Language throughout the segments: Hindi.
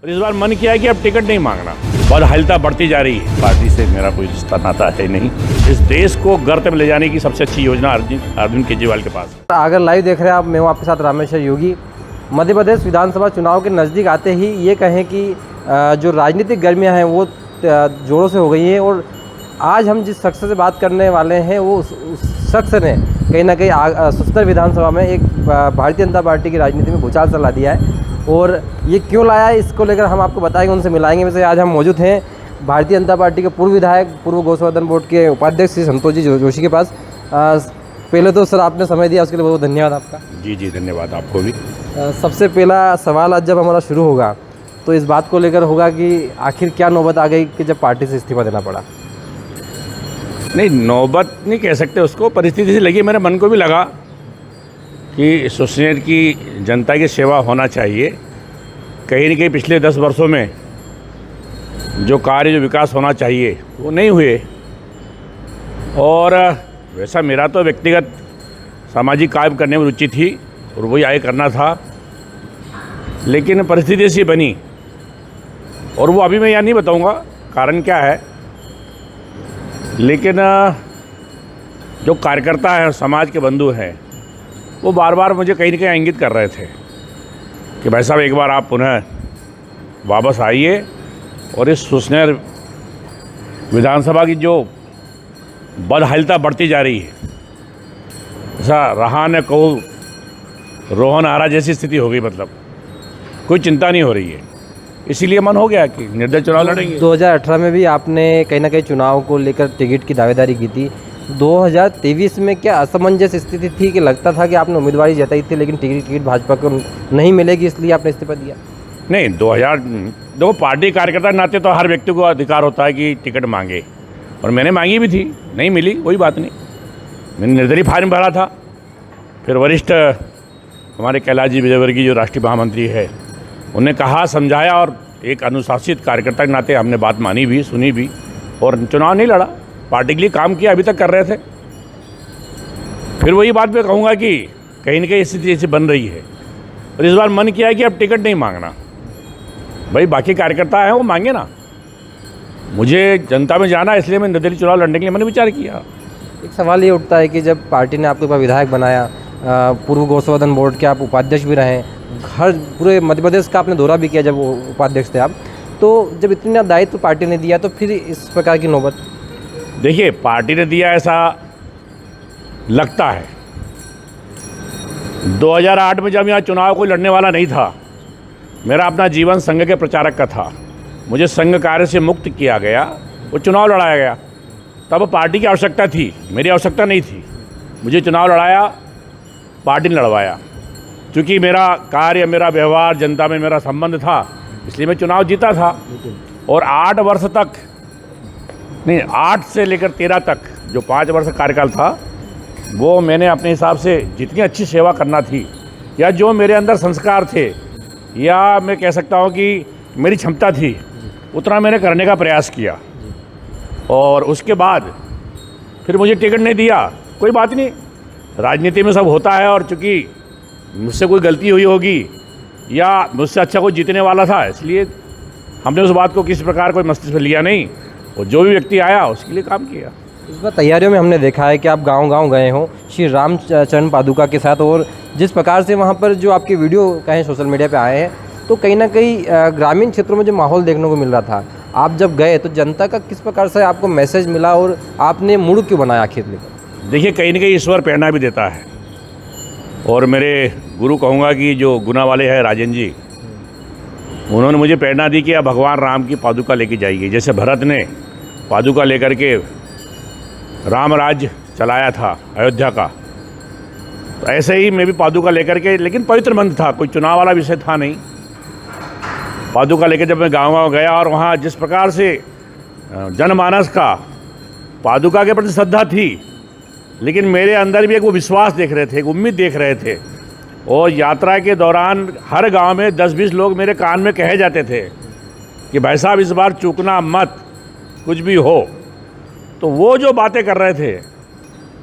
और इस बार मन किया है कि अब टिकट नहीं मांगना। बदहालता बढ़ती जा रही है। पार्टी से मेरा कोई रिश्ता नाता है नहीं। इस देश को गर्त में ले जाने की सबसे अच्छी योजना अरविंद केजरीवाल के पास है। अगर लाइव देख रहे हैं आप, मैं हूं आपके साथ रामेश्वर योगी। मध्य प्रदेश विधानसभा चुनाव के नज़दीक आते ही ये कहें कि जो राजनीतिक गर्मियां हैं वो जोरों से हो गई हैं। और आज हम जिस शख्स से बात करने वाले हैं वो उस शख्स ने कहीं ना कहीं सुस्तर विधानसभा में एक भारतीय जनता पार्टी की राजनीति में भूचाल चला दिया है। और ये क्यों लाया है, इसको लेकर हम आपको बताएंगे, उनसे मिलाएंगे। वैसे आज हम मौजूद हैं भारतीय जनता पार्टी के पूर्व विधायक, पूर्व गौसंवर्धन बोर्ड के उपाध्यक्ष श्री संतोष जी जोशी के पास। पहले तो सर आपने समय दिया, उसके लिए बहुत धन्यवाद आपका। जी जी, धन्यवाद आपको भी। सबसे पहला सवाल आज जब हमारा शुरू होगा तो इस बात को लेकर होगा कि आखिर क्या नौबत आ गई कि जब पार्टी से इस्तीफा देना पड़ा। नहीं, नौबत नहीं कह सकते उसको, परिस्थिति से लगी। मेरे मन को भी लगा कि सुसनेर की जनता की सेवा होना चाहिए। कहीं न कहीं पिछले 10 वर्षों में जो कार्य, जो विकास होना चाहिए वो नहीं हुए। और वैसा मेरा तो व्यक्तिगत सामाजिक कार्य करने में रुचि थी और वही आगे करना था, लेकिन परिस्थिति ऐसी बनी। और वो अभी मैं यहाँ नहीं बताऊँगा कारण क्या है, लेकिन जो कार्यकर्ता हैं, समाज के बंधु हैं, वो बार बार मुझे कहीं न कहीं इंगित कर रहे थे कि भाई साहब एक बार आप पुनः वापस आइए और इस सुसनेर विधानसभा की जो बदहालता बढ़ती जा रही है, ऐसा रहा न को रोहन आरा जैसी स्थिति हो गई। मतलब कोई चिंता नहीं हो रही है, इसीलिए मन हो गया कि निर्दलीय चुनाव लड़ेंगे। 2018 में भी आपने कहीं ना कहीं चुनाव को लेकर टिकट की दावेदारी की थी। 2023 में क्या असमंजस स्थिति थी कि लगता था कि आपने उम्मीदवारी जताई थी लेकिन टिकट भाजपा को नहीं मिलेगी, इसलिए आपने इस्तीफा दिया? नहीं, 2000 देखो, पार्टी कार्यकर्ता नाते तो हर व्यक्ति को अधिकार होता है कि टिकट मांगे, और मैंने मांगी भी थी, नहीं मिली, कोई बात नहीं। मैंने निर्दलीय फार्म भरा था। फिर वरिष्ठ हमारे कैलाश जी विजयवर्गीय जो राष्ट्रीय महामंत्री है, उन्हें कहा, समझाया, और एक अनुशासित कार्यकर्ता के नाते हमने बात मानी भी, सुनी भी, और चुनाव नहीं लड़ा। पार्टी के लिए काम किया, अभी तक कर रहे थे। फिर वही बात मैं कहूँगा कि कहीं न कहीं स्थिति ऐसी बन रही है, और इस बार मन किया है कि अब टिकट नहीं मांगना। भाई बाकी कार्यकर्ता हैं, वो मांगे ना। मुझे जनता में जाना, इसलिए मैं निर्दलीय चुनाव लड़ने के लिए मैंने विचार किया। एक सवाल ये उठता है कि जब पार्टी ने आपके पास विधायक बनाया, पूर्व गौसंवर्धन बोर्ड के आप उपाध्यक्ष भी रहे, हर पूरे मध्य प्रदेश का आपने दौरा भी किया जब उपाध्यक्ष थे आप, तो जब इतना दायित्व पार्टी ने दिया तो फिर इस प्रकार की नौबत? देखिए, पार्टी ने दिया ऐसा लगता है। 2008 में जब यहाँ चुनाव कोई लड़ने वाला नहीं था, मेरा अपना जीवन संघ के प्रचारक का था, मुझे संघ कार्य से मुक्त किया गया, वो चुनाव लड़ाया गया। तब पार्टी की आवश्यकता थी, मेरी आवश्यकता नहीं थी। मुझे चुनाव लड़ाया, पार्टी ने लड़वाया। क्योंकि मेरा कार्य, मेरा व्यवहार, जनता में मेरा संबंध था, इसलिए मैं चुनाव जीता था। और 8 वर्ष तक नहीं, 8 से लेकर 13 तक जो 5 वर्ष कार्यकाल था, वो मैंने अपने हिसाब से जितनी अच्छी सेवा करना थी, या जो मेरे अंदर संस्कार थे, या मैं कह सकता हूँ कि मेरी क्षमता थी, उतना मैंने करने का प्रयास किया। और उसके बाद फिर मुझे टिकट नहीं दिया, कोई बात नहीं, राजनीति में सब होता है। और चूँकि मुझसे कोई गलती हुई होगी या मुझसे अच्छा कोई जीतने वाला था, इसलिए हमने उस बात को किसी प्रकार कोई मस्तिष्क में लिया नहीं, और जो भी व्यक्ति आया उसके लिए काम किया। इस बार तैयारियों में हमने देखा है कि आप गांव-गांव गए हो श्री रामचरण पादुका के साथ, और जिस प्रकार से वहां पर जो आपके वीडियो कहें सोशल मीडिया पे आए हैं, तो कहीं ना कहीं ग्रामीण क्षेत्रों में जो माहौल देखने को मिल रहा था, आप जब गए तो जनता का किस प्रकार से आपको मैसेज मिला और आपने मूड क्यों बनाया आखिर लेकर? देखिए, कहीं ना कहीं ईश्वर प्रेरणा भी देता है, और मेरे गुरु कहूँगा कि जो गुना वाले हैं राजन जी, उन्होंने मुझे प्रेरणा दी कि अब भगवान राम की पादुका लेके जाइए। जैसे भरत ने पादुका लेकर के राम राज्य चलाया था अयोध्या का, तो ऐसे ही मैं भी पादुका लेकर के, लेकिन पवित्र मंत्र था, कोई चुनाव वाला विषय था नहीं। पादुका लेकर जब मैं गाँव-गाँव गया, और वहाँ जिस प्रकार से जनमानस का पादुका के प्रति श्रद्धा थी, लेकिन मेरे अंदर भी एक वो विश्वास देख रहे थे, एक उम्मीद देख रहे थे। और यात्रा के दौरान हर गांव में 10-20 लोग मेरे कान में कहे जाते थे कि भाई साहब इस बार चूकना मत, कुछ भी हो। तो वो जो बातें कर रहे थे,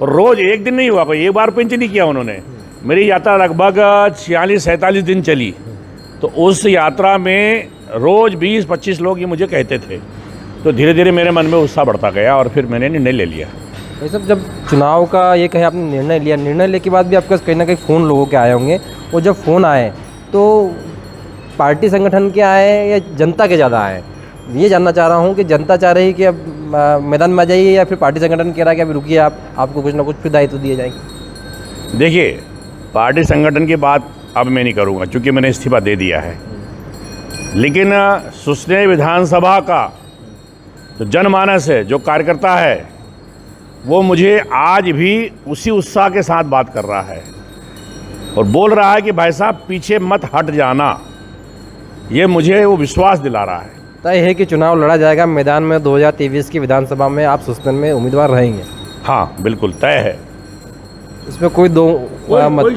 और रोज़ एक दिन नहीं हुआ, कोई एक बार पिंच नहीं किया उन्होंने। मेरी यात्रा लगभग 46-47 दिन चली। तो उस यात्रा में रोज़ 20-25 लोग ये मुझे कहते थे, तो धीरे धीरे मेरे मन में उत्साह बढ़ता गया और फिर मैंने निर्णय ले लिया। भाई साहब, जब चुनाव का ये कहे आपने निर्णय लिया, निर्णय लेने के बाद भी आपके पास कहीं ना कहीं फ़ोन लोगों के आए होंगे, और जब फ़ोन आए तो पार्टी संगठन के आए या जनता के ज़्यादा आए? ये जानना चाह रहा हूँ कि जनता चाह रही कि अब मैदान में आ जाइए, या फिर पार्टी संगठन कह रहा है कि अभी रुकिए, आपको कुछ ना कुछ फिर दायित्व दिए जाएंगे? देखिए, पार्टी संगठन की बात अब मैं नहीं करूँगा क्योंकि मैंने इस्तीफा दे दिया है, लेकिन सुसनेर विधानसभा का जो जनमानस है, जो कार्यकर्ता है, वो मुझे आज भी उसी उत्साह के साथ बात कर रहा है और बोल रहा है कि भाई साहब पीछे मत हट जाना। ये मुझे वो विश्वास दिला रहा है। तय है कि चुनाव लड़ा जाएगा मैदान में, 2023 की विधानसभा में आप सुसनेर में उम्मीदवार रहेंगे? हाँ, बिल्कुल तय है। इसमें कोई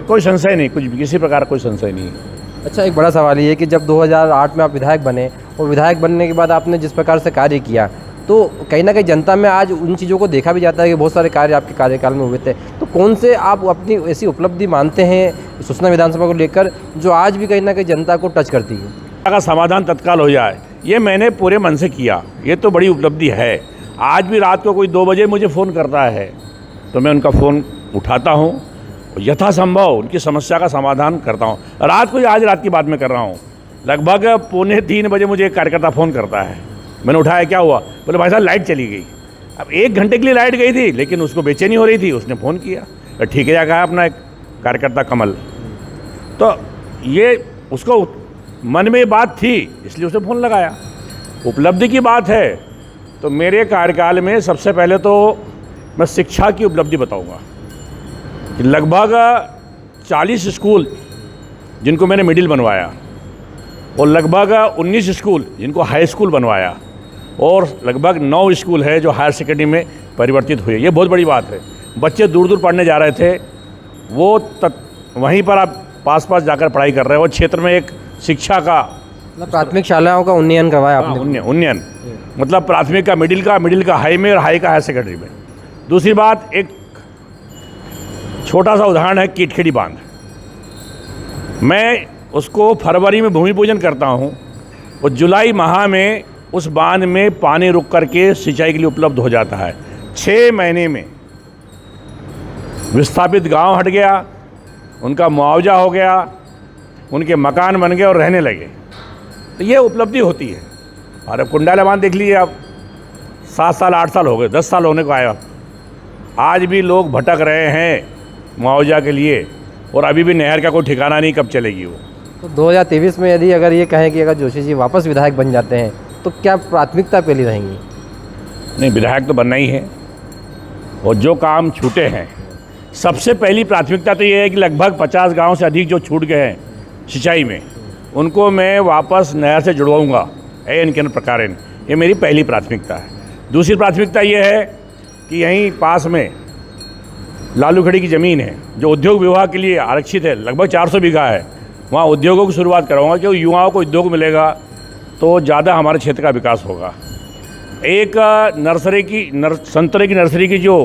कोई संशय नहीं, कुछ किसी प्रकार कोई संशय नहीं है। अच्छा, एक बड़ा सवाल ये है कि जब 2008 में आप विधायक बने, और विधायक बनने के बाद आपने जिस प्रकार से कार्य किया, तो कहीं ना कहीं जनता में आज उन चीज़ों को देखा भी जाता है कि बहुत सारे कार्य आपके कार्यकाल में हुए थे। तो कौन से आप अपनी ऐसी उपलब्धि मानते हैं सुसनेर विधानसभा को लेकर जो आज भी कहीं ना कहीं जनता को टच करती है? का समाधान तत्काल हो जाए, ये मैंने पूरे मन से किया। ये तो बड़ी उपलब्धि है। आज भी रात को कोई 2 बजे मुझे फ़ोन करता है तो मैं उनका फ़ोन उठाता हूँ, यथासंभव उनकी समस्या का समाधान करता हूँ। रात को, आज रात की बात मैं कर रहा हूँ, लगभग 2:45 बजे मुझे एक कार्यकर्ता फ़ोन करता है। मैंने उठाया, क्या हुआ? बोले भाई साहब लाइट चली गई। अब 1 घंटे के लिए लाइट गई थी, लेकिन उसको बेचैनी हो रही थी, उसने फ़ोन किया। ठीक है, कहा अपना एक कार्यकर्ता कमल, तो ये उसको मन में ये बात थी, इसलिए उसे फ़ोन लगाया। उपलब्धि की बात है तो मेरे कार्यकाल में सबसे पहले तो मैं शिक्षा की उपलब्धि बताऊंगा कि लगभग 40 स्कूल जिनको मैंने मिडिल बनवाया, और लगभग 19 स्कूल जिनको हाई स्कूल बनवाया, और लगभग 9 स्कूल है जो हायर सेकेंडरी में परिवर्तित हुए। ये बहुत बड़ी बात है। बच्चे दूर दूर पढ़ने जा रहे थे, वो वहीं पर आप पास जाकर पढ़ाई कर रहे हो। क्षेत्र में एक शिक्षा का, मतलब प्राथमिक शालाओं का उन्नयन करवाया आपने? उन्नयन मतलब प्राथमिक का, मिडिल का हाई में, और हाई का हायर सेकेंडरी में। दूसरी बात, एक छोटा सा उदाहरण है कीटखेड़ी बांध। मैं उसको फरवरी में भूमि पूजन करता हूँ, और जुलाई माह में उस बांध में पानी रुक करके सिंचाई के लिए उपलब्ध हो जाता है। 6 महीने में विस्थापित गांव हट गया, उनका मुआवजा हो गया, उनके मकान बन गए और रहने लगे। तो ये उपलब्धि होती है। और अब कुंडाला बांध देख लीजिए आप, 7 साल 8 साल हो गए, 10 साल होने को आया, आज भी लोग भटक रहे हैं मुआवजा के लिए, और अभी भी नहर का कोई ठिकाना नहीं, कब चलेगी वो। तो 2023 में यदि अगर ये कहें कि अगर जोशी जी वापस विधायक बन जाते हैं तो क्या प्राथमिकता पहली रहेंगी? नहीं, विधायक तो बनना ही है, और जो काम छूटे हैं, सबसे पहली प्राथमिकता तो ये है कि लगभग 50 गांव से अधिक जो छूट गए हैं सिंचाई में, उनको मैं वापस नहर से जुड़वाऊँगा एन के प्रकार। ये मेरी पहली प्राथमिकता है। दूसरी प्राथमिकता ये है कि यहीं पास में लालूखड़ी की ज़मीन है जो उद्योग विभाग के लिए आरक्षित है, लगभग 400 बीघा है। वहाँ उद्योगों की शुरुआत कराऊंगा, क्योंकि युवाओं को उद्योग मिलेगा तो ज़्यादा हमारे क्षेत्र का विकास होगा। एक संतरे की नर्सरी की जो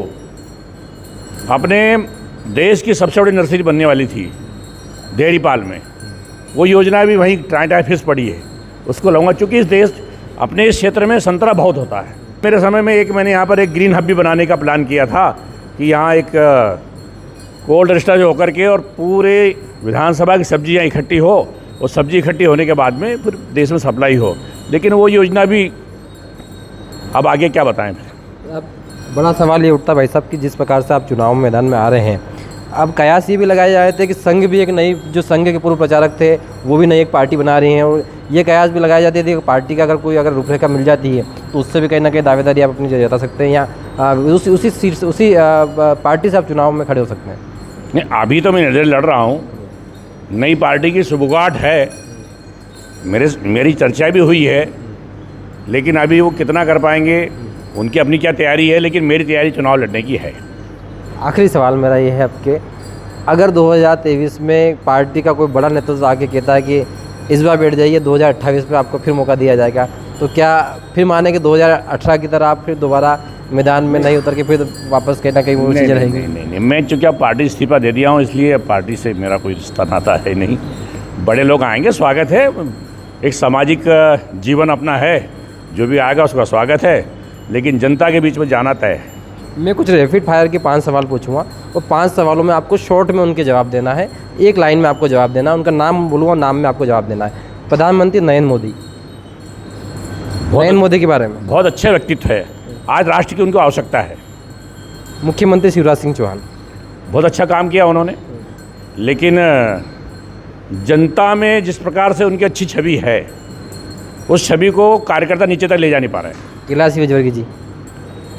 अपने देश की सबसे बड़ी नर्सरी बनने वाली थी देहरीपाल में, वो योजना भी वहीं टाटा फिस पड़ी है, उसको लाऊंगा। चूँकि अपने इस क्षेत्र में संतरा बहुत होता है। मेरे समय में मैंने यहाँ पर एक ग्रीन हब भी बनाने का प्लान किया था कि यहाँ एक कोल्ड स्टोरेज होकर के और पूरे विधानसभा की सब्जी यहाँ इकट्ठी हो, और सब्जी इकट्ठी होने के बाद में फिर देश में सप्लाई हो। लेकिन वो योजना भी अब आगे क्या बताएं फिर। अब बड़ा सवाल ये उठता भाई साहब कि जिस प्रकार से आप चुनाव मैदान में आ रहे हैं, अब कयास ये भी लगाए जा रहे थे कि संघ भी एक नई, जो संघ के पूर्व प्रचारक थे वो भी नई एक पार्टी बना रही हैं, और ये कयास भी लगाए जाते थे कि पार्टी का अगर रूपरेखा मिल जाती है तो उससे भी कहीं ना कहीं दावेदारी आप अपनी जता सकते हैं, या उसी सीट से, उसी पार्टी से आप चुनाव में खड़े हो सकते हैं। नहीं, अभी तो मैं निर्दलीय लड़ रहा हूँ, नई पार्टी की सुबुगाहट है, मेरी चर्चा भी हुई है, लेकिन अभी वो कितना कर पाएंगे, उनकी अपनी क्या तैयारी है, लेकिन मेरी तैयारी चुनाव लड़ने की है। आखिरी सवाल मेरा ये है आपके, अगर 2023 में पार्टी का कोई बड़ा नेतृत्व आके कहता है कि इस बार बैठ जाइए, 2028 में आपको फिर मौका दिया जाएगा, तो क्या फिर माने कि 2018 की तरह आप फिर दोबारा मैदान में नहीं उतर के फिर वापस कहीं ना कहीं वो चीज़ें रहेंगी? नहीं, मैं चूँकि अब पार्टी इस्तीफा दे दिया हूँ, इसलिए पार्टी से मेरा कोई रिश्ता नाता है नहीं। बड़े लोग आएंगे, स्वागत है, एक सामाजिक जीवन अपना है, जो भी आएगा उसका स्वागत है, लेकिन जनता के बीच में जाना तय है। मैं कुछ रैपिड फायर के 5 सवाल पूछूंगा और 5 सवालों में आपको शॉर्ट में उनके जवाब देना है, एक लाइन में आपको जवाब देना है, उनका नाम बोलूँगा, नाम में आपको जवाब देना है। प्रधानमंत्री नरेंद्र मोदी, नरेंद्र मोदी के बारे में। बहुत अच्छे व्यक्तित्व है, आज राष्ट्र की उनको आवश्यकता है। मुख्यमंत्री शिवराज सिंह चौहान, बहुत अच्छा काम किया उन्होंने, लेकिन जनता में जिस प्रकार से उनकी अच्छी छवि है, उस छवि को कार्यकर्ता नीचे तक ले जा नहीं पा रहे हैं। कैलाश विजयवर्गीय जी,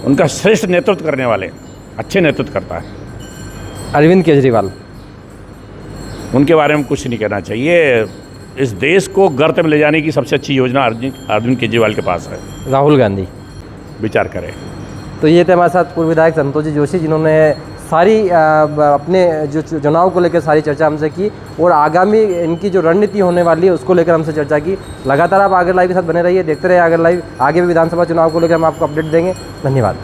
उनका श्रेष्ठ नेतृत्व करने वाले, अच्छे नेतृत्व करता है। अरविंद केजरीवाल, उनके बारे में कुछ नहीं कहना चाहिए। इस देश को गर्त में ले जाने की सबसे अच्छी योजना अरविंद केजरीवाल के पास है। राहुल गांधी, विचार करें। तो ये थे हमारे साथ पूर्व विधायक संतोष जी जोशी, जिन्होंने सारी अपने जो चुनाव को लेकर सारी चर्चा हमसे की और आगामी इनकी जो रणनीति होने वाली है उसको लेकर हमसे चर्चा की। लगातार आप आगर लाइव के साथ बने रहिए, देखते रहिए आगर लाइव। आगे भी विधानसभा चुनाव को लेकर हम आपको अपडेट देंगे। धन्यवाद।